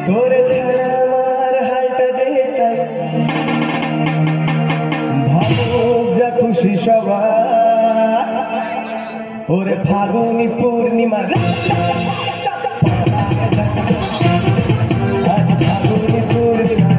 তোরে ছাড়া আমার হালটা যেতাই ভাবুক যা খুশি সবাই ওরে ফাগুনি পূর্ণিমা ফাগুনি পূর্ণিমা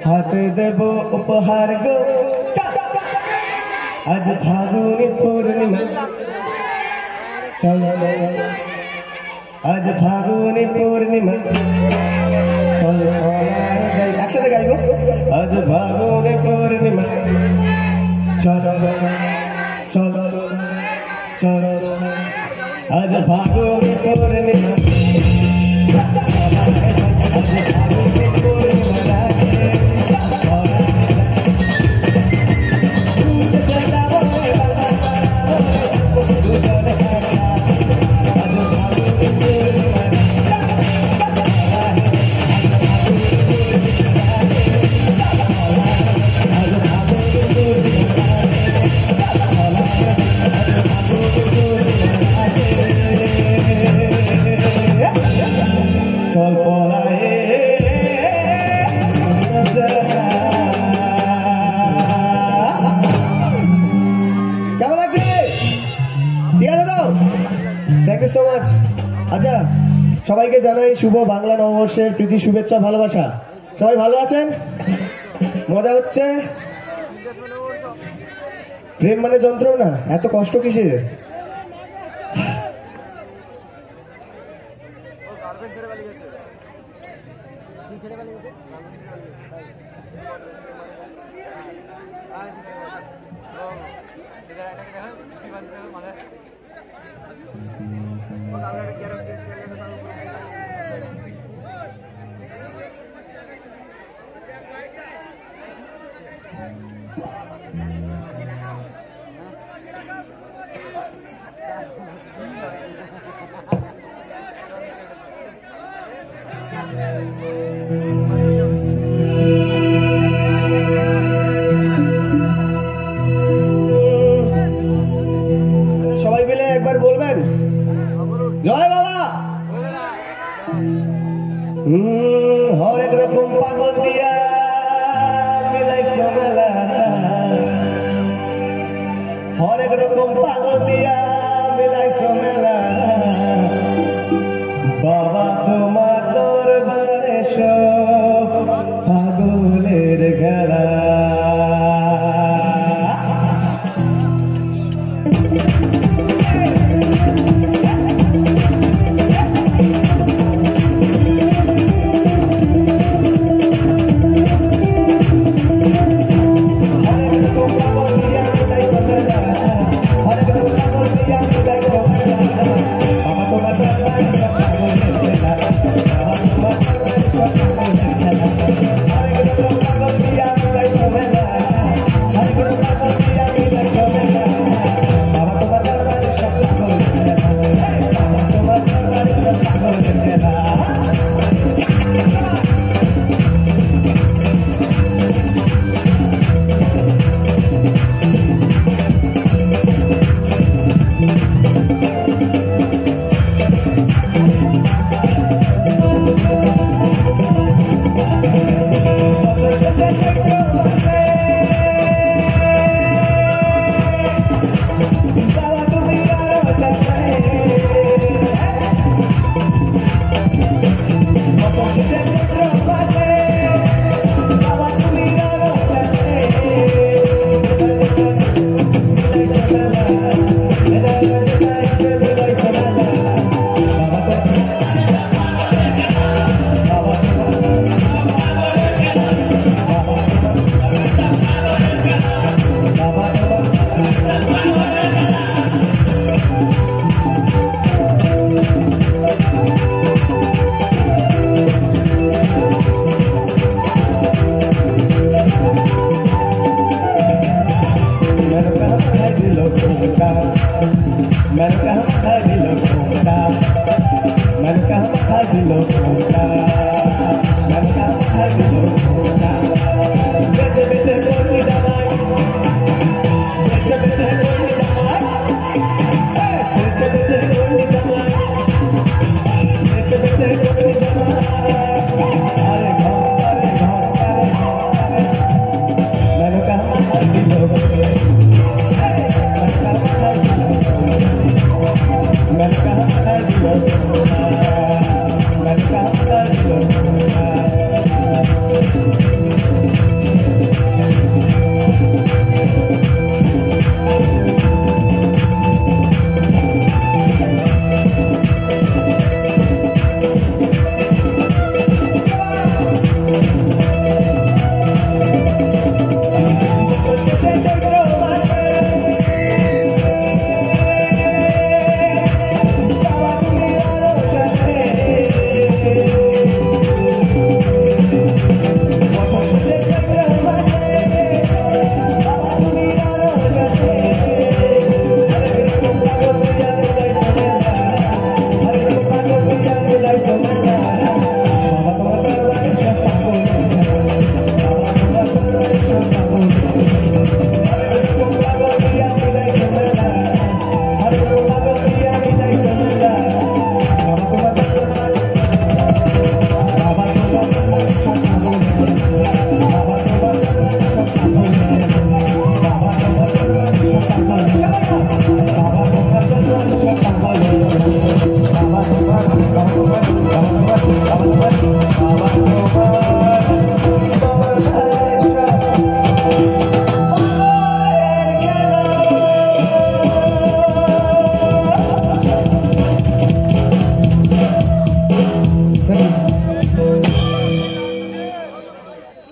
हाथे देबो उपहार गो आज फागुनी पूर्णिमा चलो आज फागुनी पूर्णिमा चलो একসাথে গাইব आज फागुनी पूर्णिमा चलो चलो चलो आज फागुनी पूर्णिमा আচ্ছা সবাইকে জানাই শুভ বাংলা নববর্ষের প্রীতি শুভেচ্ছা ভালোবাসা। সবাই ভালো আছেন? মজা হচ্ছে? প্রেম মানে যন্ত্রণা, এত কষ্ট কিসের?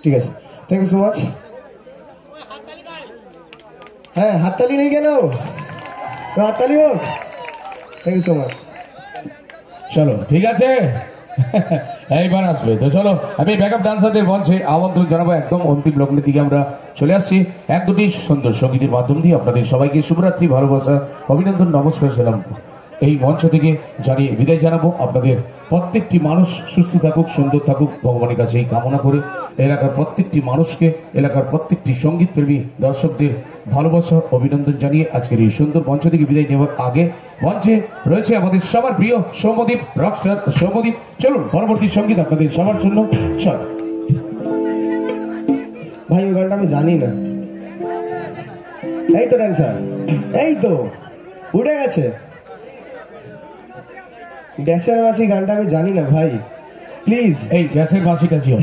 ঠিক আছে, থ্যাংক ইউ সো মাচ। হ্যাঁ, হাততালি নেই কেন? হাততালি হোক। Thank you so much. চলো ঠিক আছে, এইবার আসবে তো। চলো আমি ব্যাকআপ ডান্সারদের মঞ্চে আমন্ত্রণ জানাবো। একদম অন্তিম লগ্নের দিকে আমরা চলে আসছি। এক দুটি সুন্দর সঙ্গীতের মাধ্যম দিয়ে আপনাদের সবাইকে শুভরাত্রি, ভালোবাসা, অভিনন্দন, নমস্কার, সালাম এই মঞ্চ থেকে জানিয়ে বিদায় জানাবো। আপনাদের প্রত্যেকটি মানুষ সুস্থ থাকুক, সুন্দর থাকুক, ভগবানের কাছে এই কামনা করে এলাকার প্রত্যেকটি মানুষকে, এলাকার প্রত্যেকটি সঙ্গীত প্রেমী দর্শকদের ভালোবাসা, অভিনন্দন জানিয়ে আজকের এই সুন্দর মঞ্চ থেকে বিদায় নেওয়ার আগে মঞ্চে রয়েছে আমাদের সবার প্রিয় সৌম্যদীপ, রকস্টার সৌম্যদীপ। চলুন পরবর্তী সঙ্গীত আপনাদের সবার জন্য। চল ভাই, ওই গানটা আমি জানি না। এই তো ড্যান্সার, এই তো উঠে গেছে। গ্যাসের মাসি গানটা আমি জানি না ভাই, প্লিজ। এই গ্যাসের বাসিটা ছিল।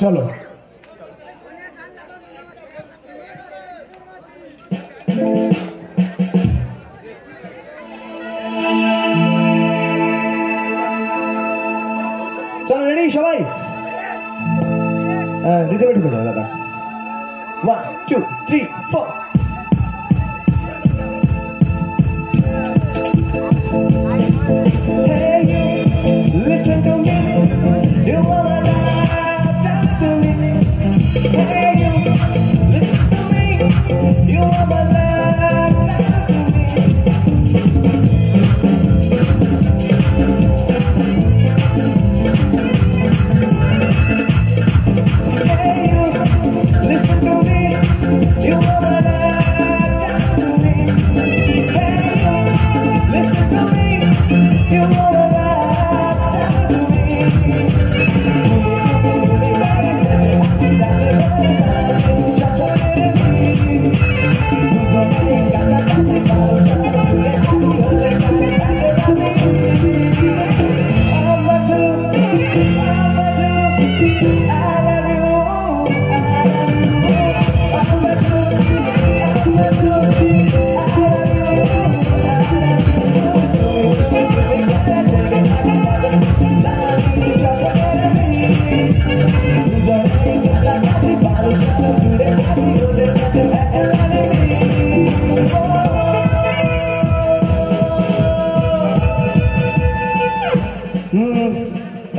চলো চলো, রেডি সবাই? দিতে বেঠে যাবে দাদা। 1 2 3 4। Hey you, listen to me. You wanna love, talk to me. Hey you, listen to me. You wanna love, talk to me. Hey you, listen to me. You wanna love, talk to me. Hey you, listen to me. You wanna love, talk to me.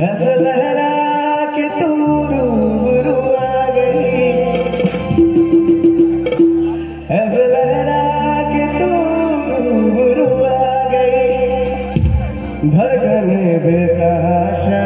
ऐसे लहरा के तू रूबरू आ गई, ऐसे लहरा के तू रूबरू आ गई, धड़कने बेतहाशा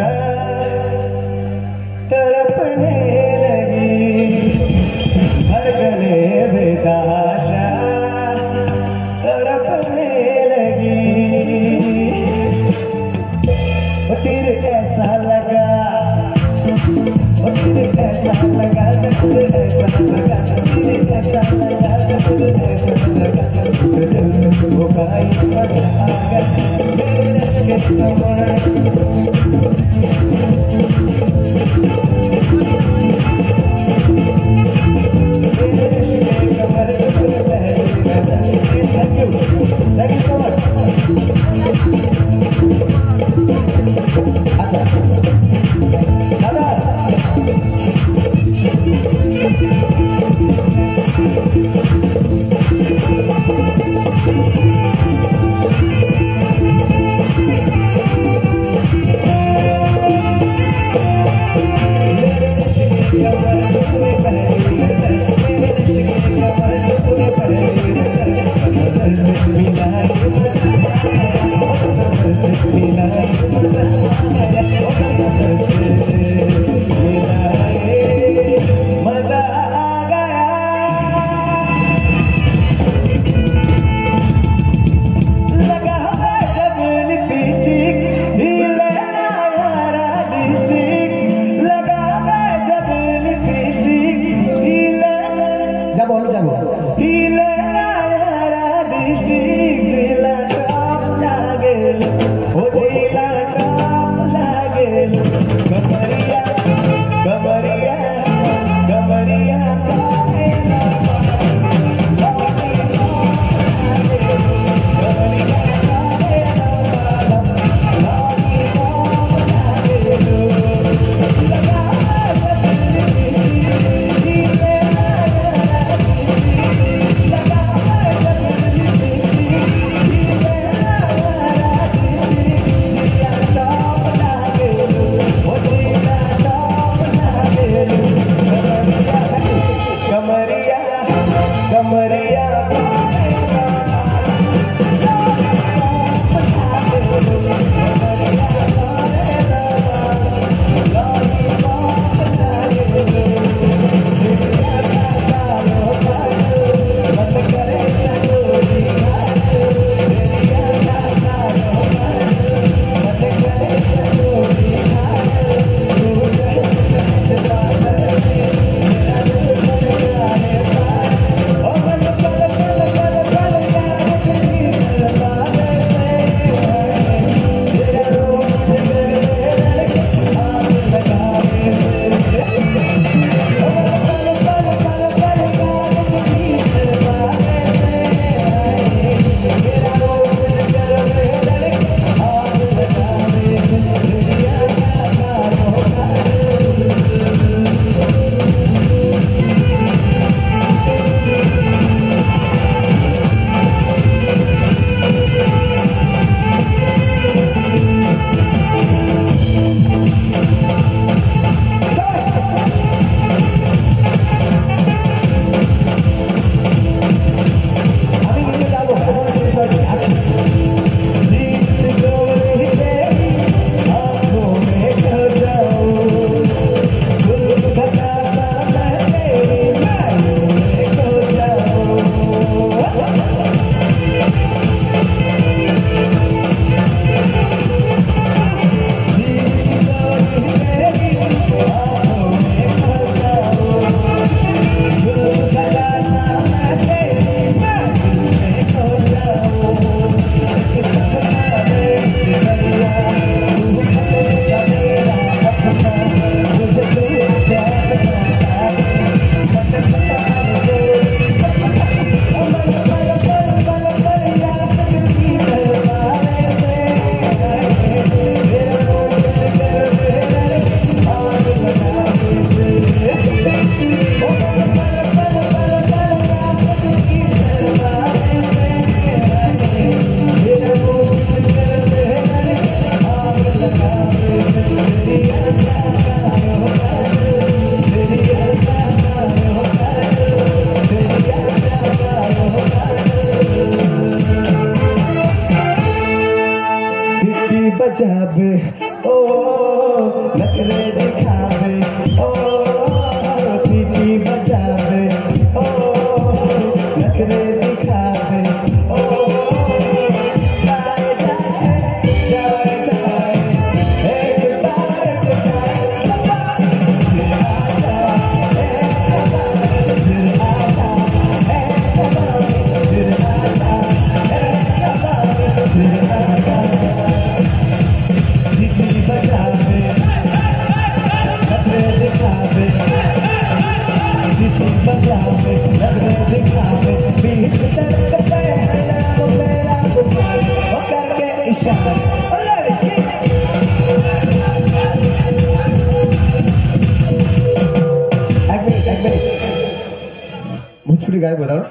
গায়ে বোঝানো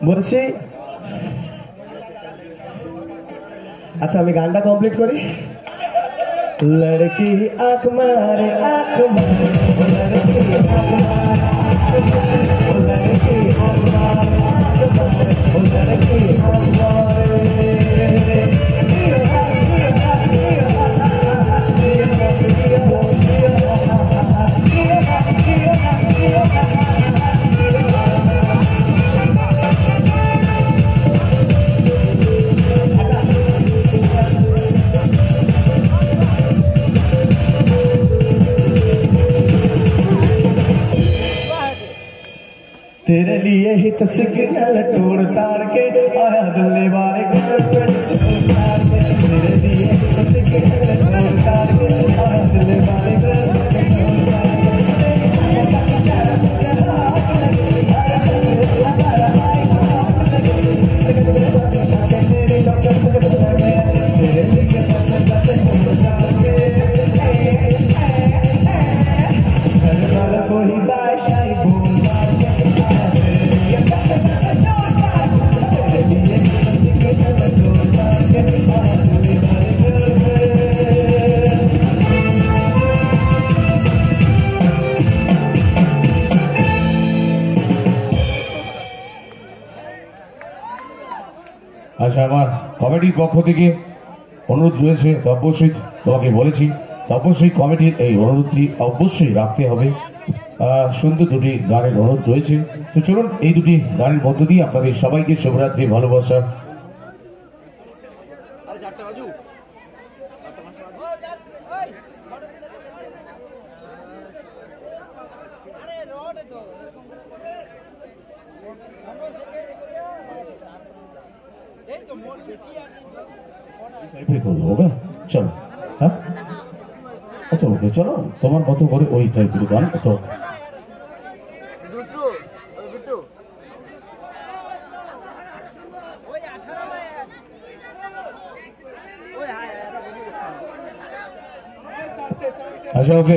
বলছি। আচ্ছা আমি গানটা কমপ্লিট করি। লড়কি আঁখ মারে আঁখ মারে, লড়কি আঁখ মারে, লড়কি আঁখ মারে, লড়কি আঁখ মারে। तेरे लिए ही तो सिग्नल तोड़ ताड़ के आया दिल्ली वाले गर्लफ्रेंड छोड़ ताड़ के। तेरे लिए ही तो सिग्नल तोड़ ताड़ के आया दिल्ली वाले गर्लफ्रेंड छोड़ ताड़ के। कोई बादशाही बोल আচ্ছা আমার কমিটির পক্ষ থেকে অনুরোধ রয়েছে, তো অবশ্যই তোমাকে বলেছি, তো অবশ্যই কমিটির এই অনুরোধটি অবশ্যই রাখতে হবে। সুন্দর দুটি গানের অনুরোধ রয়েছে, তো চলুন এই দুটি গানের মধ্য দিয়ে আপনাদের সবাইকে শুভরাত্রি, ভালোবাসা। होगा चलो, हाँ अच्छा ओके चलो তোমার মতো করে ওই টাইপের গান। তো আচ্ছা ওকে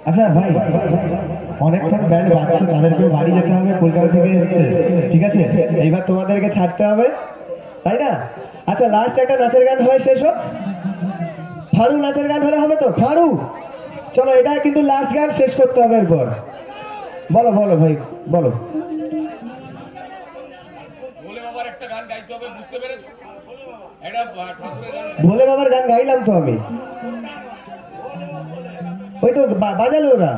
আচ্ছা ভাই, অনেকক্ষণ ব্যান্ড বাজছে, তাদেরকেও বাড়ি যেতে হবে, কলকাতা থেকে এসছে, ঠিক আছে? এইবার তোমাদেরকে ছাড়তে হবে, তাই না? আচ্ছা, লাস্ট একটা নাচের গান হয়ে শেষ হোক। ফারু নাচের গান হলে হবে তো? ফারু, চলো, এটা কিন্তু লাস্ট গান, শেষ করতে হবে এরপর। বলো বলো ভাই, বলো। ভোলে বাবার একটা গান গাইতে হবে, বুঝতে পেরেছো? এটা ঠাকুরের গান। ভোলে বাবার গান গাইলাম তো আমি, ওই তো বাজালো ওরা।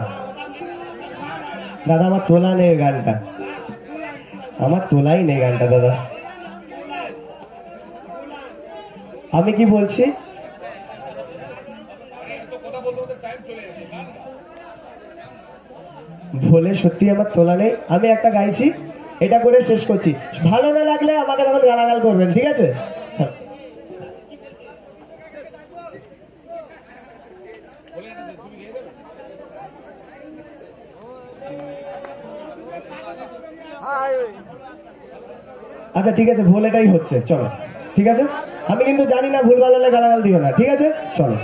দাদা আমার তোলা নেই গানটা, আমার তোলাই নেই গানটা দাদা। আমি কি বলছি, ভোলে সত্যি আমার তোলা নেই, আমি একটা গাইছি, এটা করে শেষ করছি। ভালো না লাগলে আমাকে তখন গালাগাল করবেন, ঠিক আছে? আচ্ছা ঠিক আছে, ভুল এটাই হচ্ছে, চলো ঠিক আছে। আমি কিন্তু জানি না, ভুল ভালো হলে গালাগাল দিও না, ঠিক আছে? চলো।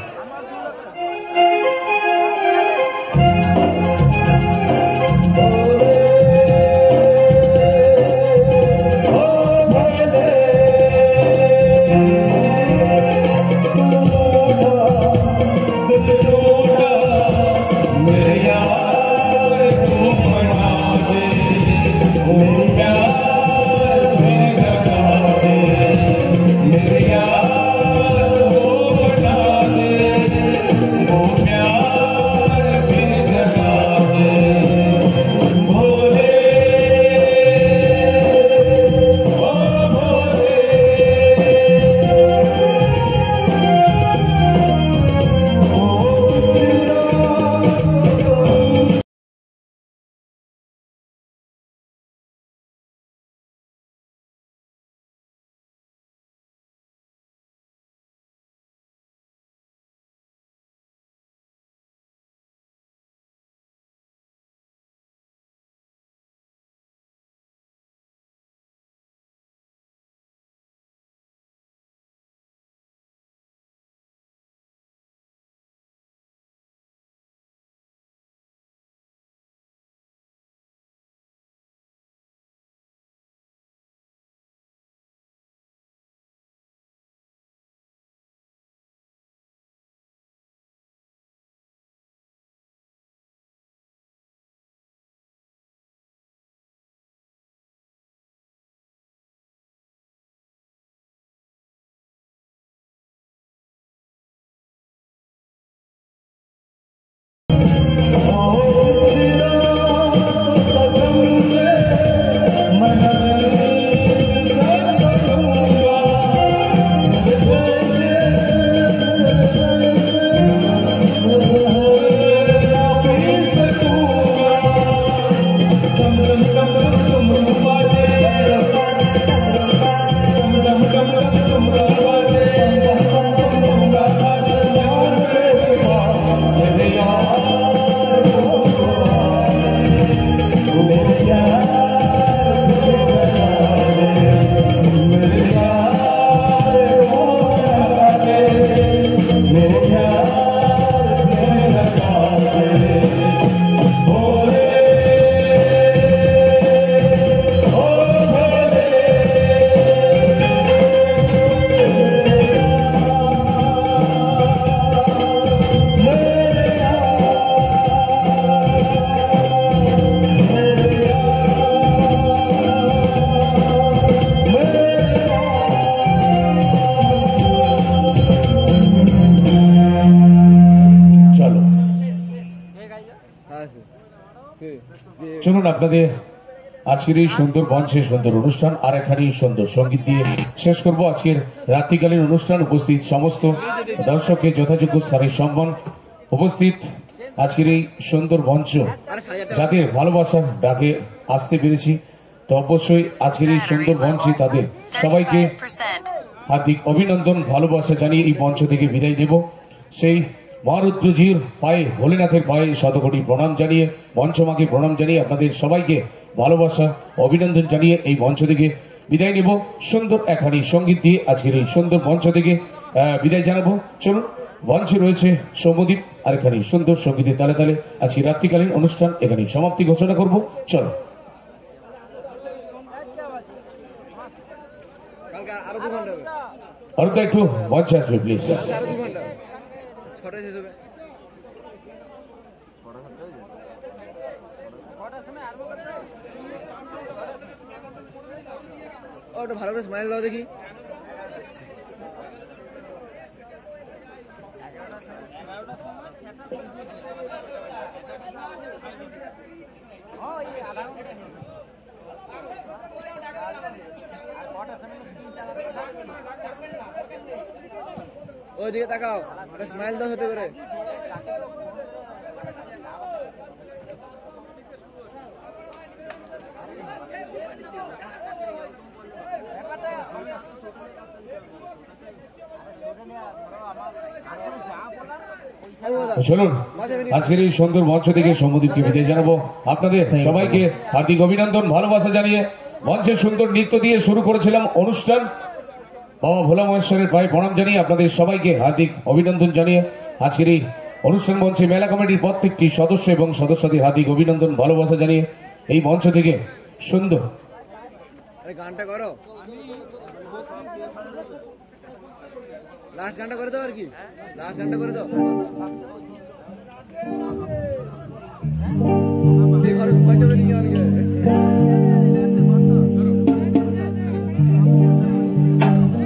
চলুন আপনাদের আজকের এই সুন্দর মঞ্চে সুন্দর অনুষ্ঠান আর এখানে সুন্দর সঙ্গীত দিয়ে শেষ করব আজকের রাত্রিকালীন অনুষ্ঠান। উপস্থিত সমস্ত দর্শককে যথাযোগ্য স্থানের সম্মান, উপস্থিত আজকের এই সুন্দর মঞ্চ যাদের ভালোবাসার ডাকে আসতে পেরেছি, তো অবশ্যই আজকের এই সুন্দর মঞ্চে তাদের সবাইকে হার্দিক অভিনন্দন, ভালোবাসা জানিয়ে এই মঞ্চ থেকে বিদায় নেব। সেই মহারুদ্রজির পায়ে, ভোলেনাথের পায়ে শতকোটি প্রণাম জানিয়ে, মঞ্চমাকে প্রণাম জানিয়ে আপনাদের সবাইকে ভালোবাসা অভিনন্দন জানিয়ে এই মঞ্চ থেকে বিদায় নেব। সুন্দর একখানি সঙ্গীত দিয়ে আজকের এই সুন্দর মঞ্চ থেকে বিদায় জানাবো। চলুন, মঞ্চে রয়েছে সৌম্যদীপ, আর এখানে সুন্দর সঙ্গীতের তালে তালে আজকে রাত্রিকালীন অনুষ্ঠান এখানে সমাপ্তি ঘোষণা করব। চলো অরুণদা একটু মঞ্চে আসবে প্লিজ। ভালো করে স্মাইল দাও দেখি। ওইদিকে তাকাও, স্মাইল দাও হতে করে। চলুন আজকের এই সুন্দর মঞ্চ থেকে সম্মুখীন বিদায় জানাবো। আপনাদের সবাইকে হার্দিক অভিনন্দন, ভালোবাসা জানিয়ে মঞ্চে সুন্দর নৃত্য দিয়ে শুরু করেছিলাম অনুষ্ঠান। বাবা ভোলা মহেশ্বরের পায়ে প্রণাম জানিয়ে আপনাদের সবাইকে হার্দিক অভিনন্দন জানিয়ে আজকের এই অনুষ্ঠান মঞ্চে মেলা কমিটির প্রত্যেকটি সদস্য এবং সদস্যদের হার্দিক অভিনন্দন, ভালোবাসা জানিয়ে এই মঞ্চ থেকে সুন্দর গানটা করো, লাস্ট গানটা করে দাও আর কি, লাস্ট গানটা করে দাও।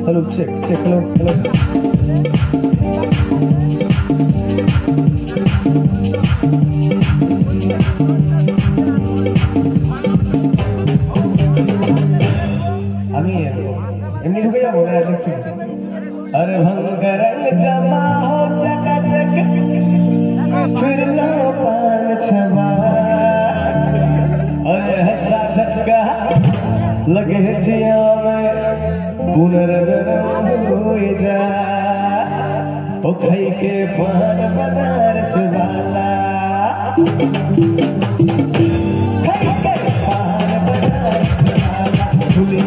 Hello check check, hello hello. আমি এমনি ঢুকে যাবো না? अरे भंगर जमा हो चकाचक फिर लो पान छबा, अरे हंसा झटका लगे जिया में पुनर्जन्म हो जा, ओ खाई के पान बनारस वाला, खाई के पान बनारस वाला, भूली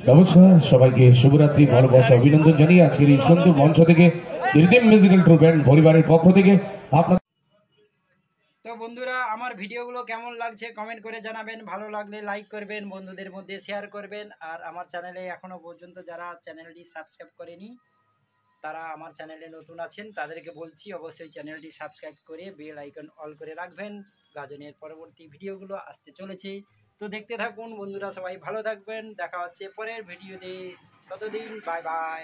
নমস্কার সবাইকে, শুভরাত্রি, ভালোবাসা, অভিনন্দন জানিয়ে আজকের এই সুন্দর মঞ্চ থেকে রিদিম মিউজিক্যাল ট্রুপ ব্যান্ড পরিবারের পক্ষ থেকে আপনার। তো বন্ধুরা, আমার ভিডিওগুলো কেমন লাগছে কমেন্ট করে জানাবেন, ভালো লাগলে লাইক করবেন, বন্ধুদের মধ্যে শেয়ার করবেন। আর আমার চ্যানেলে এখনো পর্যন্ত যারা চ্যানেলটি সাবস্ক্রাইব করেনি, তারা আমার চ্যানেলে নতুন আছেন, তাদেরকে বলছি অবশ্যই চ্যানেলটি সাবস্ক্রাইব করে বেল আইকন অল করে রাখবেন। গাজনের পরবর্তী ভিডিওগুলো আসতে চলেছে, তো দেখতে থাকুন বন্ধুরা। সবাই ভালো থাকবেন, দেখা হচ্ছে পরের ভিডিওতে, ততদিন বাই বাই।